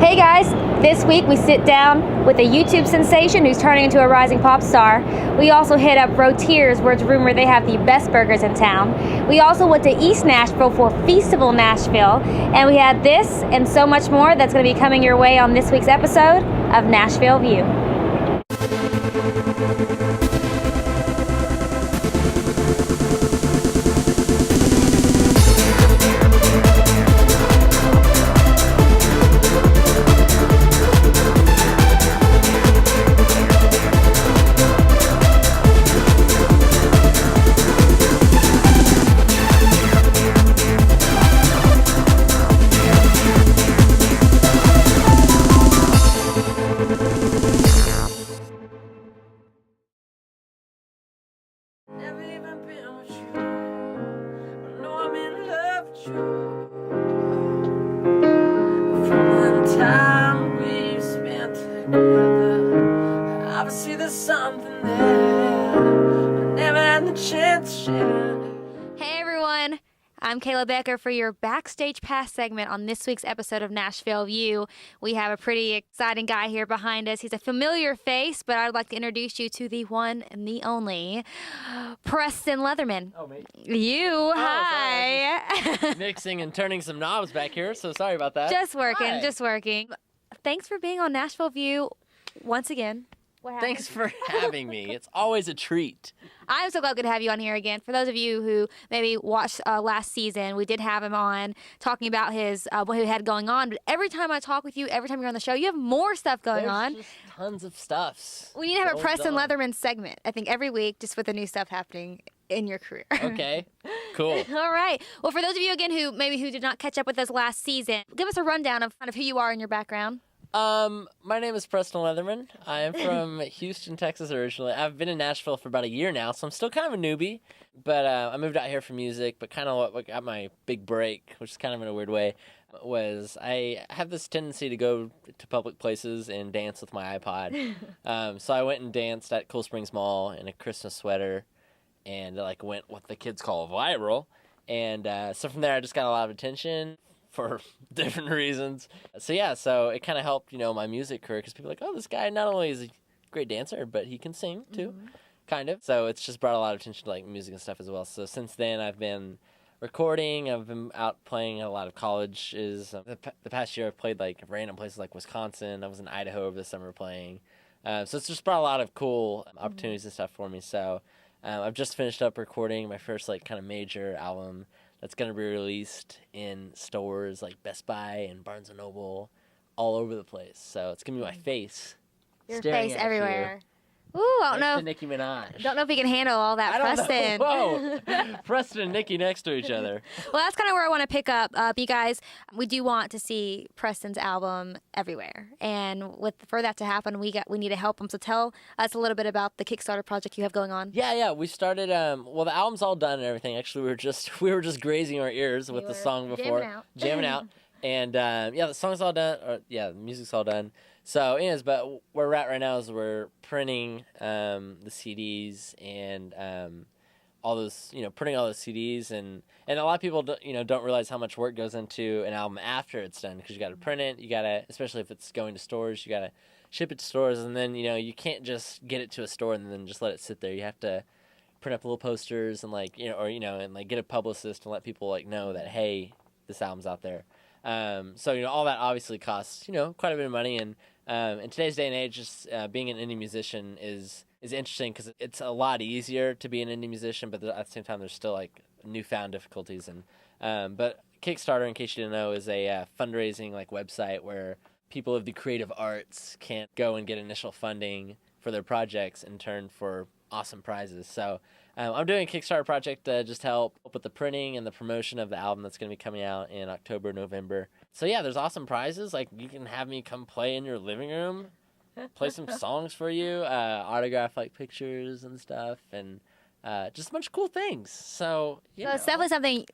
Hey guys, this week we sit down with a YouTube sensation who's turning into a rising pop star. We also hit up Rotier's, where it's rumored they have the best burgers in town. We also went to East Nashville for fEASTival Nashville, and we had this and so much more that's going to be coming your way on this week's episode of Nashville View. I'm Kayla Becker for your Backstage Pass segment on this week's episode of Nashville View. We have a pretty exciting guy here behind us. He's a familiar face, but I'd like to introduce you to the one and the only Preston Leatherman. Oh, me? You, hi. Sorry, mixing and turning some knobs back here, so sorry about that. Just working. Thanks for being on Nashville View once again. Thanks for having me. It's always a treat. I'm so glad to have you on here again. For those of you who maybe watched last season, we did have him on talking about his what he had going on. But every time I talk with you, every time you're on the show, you have more stuff going on. There's just tons of stuffs. We need to have a Preston Leatherman segment, I think, every week, just with the new stuff happening in your career. Okay, cool. All right. Well, for those of you, again, who did not catch up with us last season, give us a rundown of kind of who you are and your background. My name is Preston Leatherman. I am from Houston, Texas originally. I've been in Nashville for about a year now, so I'm still kind of a newbie. But I moved out here for music, but kind of what got my big break, which is kind of in a weird way, was I have this tendency to go to public places and dance with my iPod. So I went and danced at Cool Springs Mall in a Christmas sweater and went what the kids call viral. And so from there I just got a lot of attention for different reasons. So it kind of helped, my music career, because people are like, oh, this guy not only is a great dancer, but he can sing too, kind of. So it's just brought a lot of attention to music and stuff as well. So since then I've been recording, I've been out playing at a lot of colleges. The past year I've played random places like Wisconsin. I was in Idaho over the summer playing. So it's just brought a lot of cool opportunities and stuff for me. So I've just finished up recording my first kind of major album that's going to be released in stores like Best Buy and Barnes & Noble all over the place. So it's going to be my face. Your face everywhere. Ooh, I don't know. To Nicki Minaj. Don't know if he can handle all that, Preston. Whoa. Preston and Nicki next to each other. Well, that's kind of where I want to pick up. You guys, we do want to see Preston's album everywhere. And for that to happen, we need to help him. So tell us a little bit about the Kickstarter project you have going on. Yeah. We started, the album's all done and everything. Actually, we were just grazing our ears with the song before. Jamming out. And, the song's all done. The music's all done. So, anyways, but where we're at right now is we're printing the CDs and all those, printing all those CDs. And a lot of people, don't realize how much work goes into an album after it's done, because you got to print it. You got to, especially if it's going to stores, you got to ship it to stores. And then, you can't just get it to a store and then just let it sit there. You have to print up little posters and, get a publicist and let people, know that, hey, this album's out there. So, all that obviously costs, quite a bit of money. And in today's day and age, just being an indie musician is interesting, because it's a lot easier to be an indie musician, but at the same time, there's still newfound difficulties. And but Kickstarter, in case you didn't know, is a fundraising website where people of the creative arts can go and get initial funding for their projects in turn for awesome prizes. So I'm doing a Kickstarter project to just help with the printing and the promotion of the album that's going to be coming out in October, November. So yeah, there's awesome prizes. You can have me come play in your living room, play some songs for you, autograph pictures and stuff, and just a bunch of cool things. So it's definitely something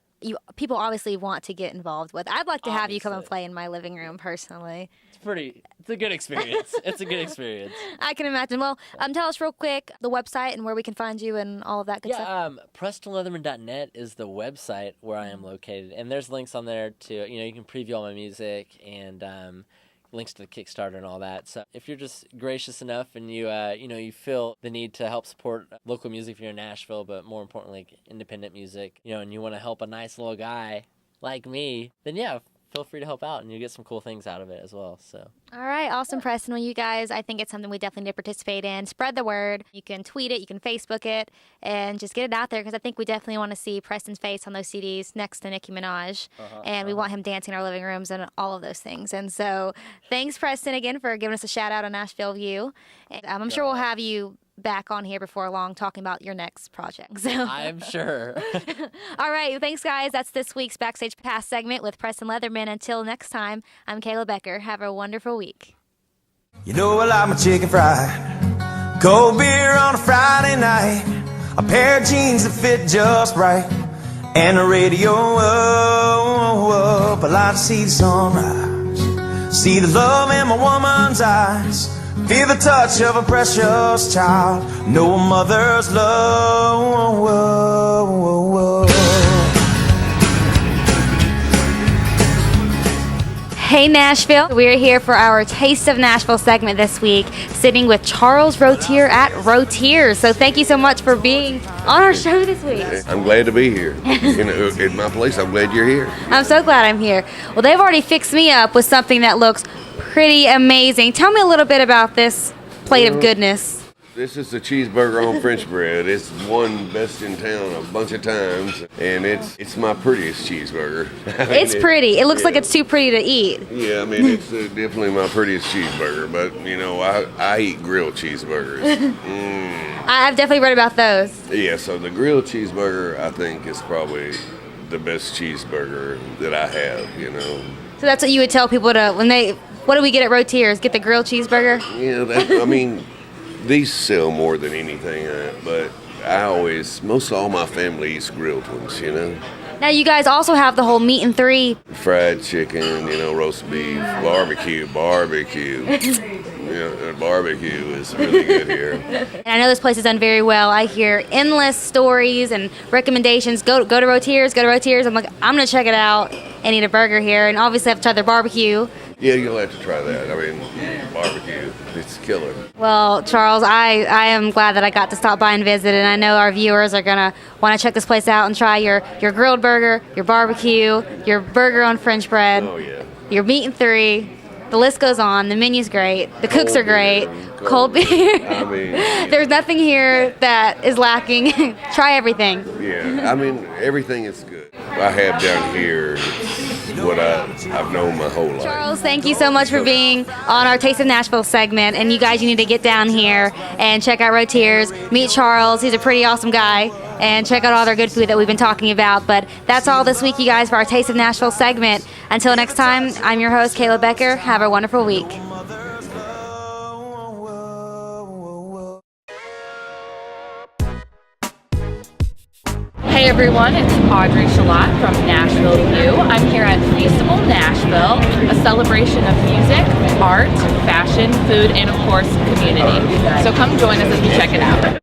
people obviously want to get involved with. I'd like to have you come and play in my living room personally. It's a good experience. It's a good experience. I can imagine. Well, tell us real quick the website and where we can find you and all of that good stuff. PrestonLeatherman.net is the website where I am located, and there's links on there to, you can preview all my music and links to the Kickstarter and all that. So if you're just gracious enough and you feel the need to help support local music if you're in Nashville, but more importantly, independent music, and you want to help a nice little guy like me, then yeah, feel free to help out, and you get some cool things out of it as well. So. All right, awesome, Preston. Well, you guys, I think it's something we definitely need to participate in. Spread the word. You can tweet it, you can Facebook it, and just get it out there, because I think we definitely want to see Preston's face on those CDs next to Nicki Minaj, and we want him dancing in our living rooms and all of those things. And so thanks, Preston, again for giving us a shout out on Nashville View. And I'm sure we'll have you back on here before long talking about your next project. So. I'm sure. All right, thanks, guys. That's this week's Backstage Pass segment with Preston Leatherman. Until next time, I'm Kayla Becker. Have a wonderful week. You know I like my chicken fried, cold beer on a Friday night, a pair of jeans that fit just right, and the radio up. I like to see the sunrise, see the love in my woman's eyes, feel the touch of a precious child, know a mother's love. Hey Nashville, we're here for our Taste of Nashville segment this week, sitting with Charles Rotier at Rotier. So thank you so much for being on our show this week. I'm glad to be here. At my place, I'm glad you're here. I'm so glad I'm here. Well, they've already fixed me up with something that looks pretty amazing. Tell me a little bit about this plate of goodness. This is the cheeseburger on French bread. It's won best in town a bunch of times, and it's my prettiest cheeseburger. It's pretty. It looks like it's too pretty to eat. Yeah, I mean, it's definitely my prettiest cheeseburger, but, I eat grilled cheeseburgers. I've definitely read about those. Yeah, so the grilled cheeseburger, I think, is probably the best cheeseburger that I have, So that's what you would tell people what do we get at Rotier's? Get the grilled cheeseburger? Yeah, these sell more than anything, but most all my family eats grilled ones, Now you guys also have the whole meat and three. Fried chicken, roast beef, barbecue. Barbecue is really good here. And I know this place is done very well. I hear endless stories and recommendations. Go to Rotier's, I'm like, I'm going to check it out and eat a burger here, and obviously have to try their barbecue. Yeah, you'll have to try that. Barbecue, it's killer. Well, Charles, I am glad that I got to stop by and visit, and I know our viewers are going to want to check this place out and try your grilled burger, your barbecue, your burger on French bread, your meat and three. The list goes on. The menu's great. The cooks are great. Cold beer. There's nothing here that is lacking. Try everything. Yeah, everything is good. I have down here what I've known my whole life. Charles, thank you so much for being on our Taste of Nashville segment. And you guys, you need to get down here and check out Rotier's. Meet Charles. He's a pretty awesome guy. And check out all their good food that we've been talking about. But that's all this week, you guys, for our Taste of Nashville segment. Until next time, I'm your host, Kayla Becker. Have a wonderful week. Hey everyone, it's Audrey Shalott from Nashville View. I'm here at fEASTival Nashville, a celebration of music, art, fashion, food, and of course, community. So come join us as we check it out.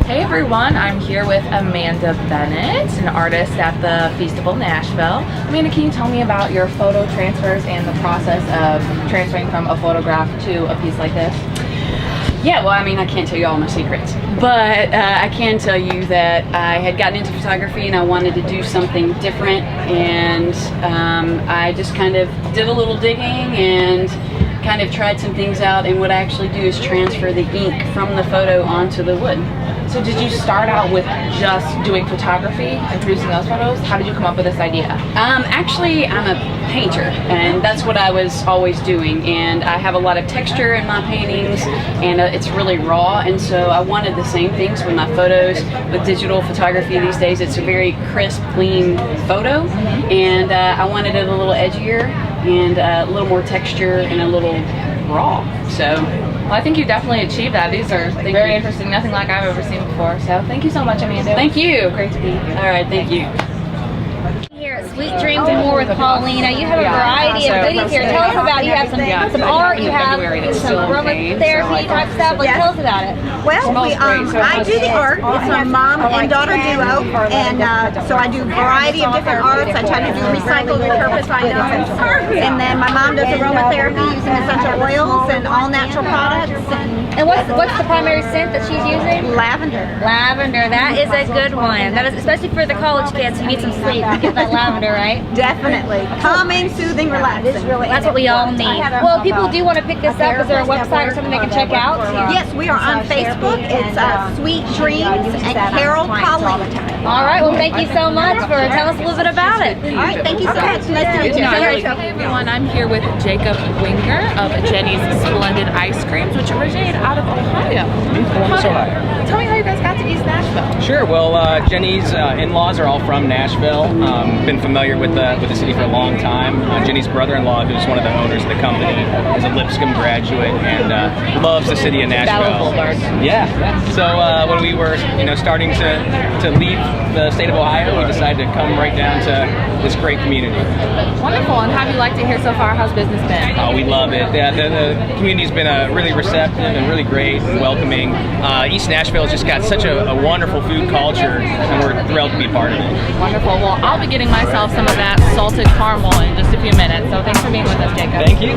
Hey everyone, I'm here with Amanda Bennett, an artist at the fEASTival Nashville. Amanda, can you tell me about your photo transfers and the process of transferring from a photograph to a piece like this? Yeah, well, I can't tell you all my secrets, but I can tell you that I had gotten into photography and I wanted to do something different, and I just kind of did a little digging and kind of tried some things out, and what I actually do is transfer the ink from the photo onto the wood. So did you start out with just doing photography and producing those photos? How did you come up with this idea? Actually, I'm a painter, and that's what I was always doing, and I have a lot of texture in my paintings, and it's really raw, and so I wanted the same things with my photos. With digital photography these days, it's a very crisp, clean photo, and I wanted it a little edgier and a little more texture and a little raw. So well, I think you definitely achieved that. These are very interesting, nothing like I've ever seen before. So thank you so much, Amanda. Thank you. Great to be here. All right, thank you. Here at Sweet Dreams Memorial with Paulina. You have a variety of goodies here. Tell us about, you have some art, you have some aromatherapy type stuff. Like, tell us about it. Well, I do the art. It's a mom and daughter duo, and so I do a variety of different arts. I try to do recycled repurposed items, and then my mom does aromatherapy using essential oils and all natural products. And what's the primary scent that she's using? Lavender. Lavender, that is a good one. That is especially for the college kids who need some sleep. Get that lavender, right? Definitely. Calming, soothing, relaxing. That's what we all need. Well, if people do want to pick this up, is there a website or something they can check out? Yes, we are on Facebook. It's Sweet Dreams and Carol Colleen. All right, well, thank you so much for telling us a little bit about it. All right, thank you so much. Nice to meet you. Hey everyone, I'm here with Jacob Winger of Jenny's Splendid Ice Creams, which originated out of Ohio. Tell me how you guys got to East Nashville. Sure. Well, Jenny's in-laws are all from Nashville. Been familiar with the city for a long time. Jenny's brother-in-law, who's one of the owners of the company, is a Lipscomb graduate and loves the city of Nashville. Yeah. So when we were, starting to leave the state of Ohio, we decided to come right down to this great community. Wonderful. And how have you liked it here so far? How's business been? Oh, we love it. Yeah, the community's been really receptive and really great and welcoming. East Nashville's just got such a wonderful food culture, and we're thrilled to be part of it. Wonderful. Well, I'll be getting myself some of that salted caramel in just a few minutes. So thanks for being with us, Jacob. Thank you.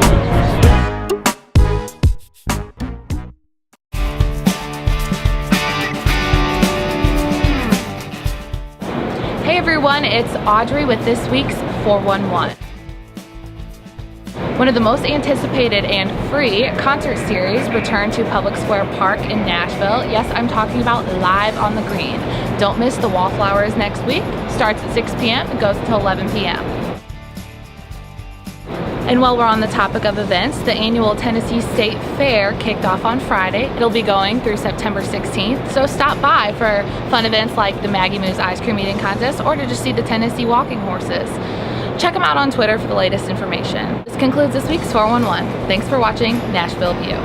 Hey everyone, it's Audrey with this week's 411. One of the most anticipated and free concert series returned to Public Square Park in Nashville. Yes, I'm talking about Live on the Green. Don't miss the Wallflowers next week. Starts at 6 p.m. and goes until 11 p.m. And while we're on the topic of events, the annual Tennessee State Fair kicked off on Friday. It'll be going through September 16th, so stop by for fun events like the Maggie Moo's Ice Cream Eating Contest or to just see the Tennessee walking horses. Check them out on Twitter for the latest information. This concludes this week's 411. Thanks for watching Nashville View.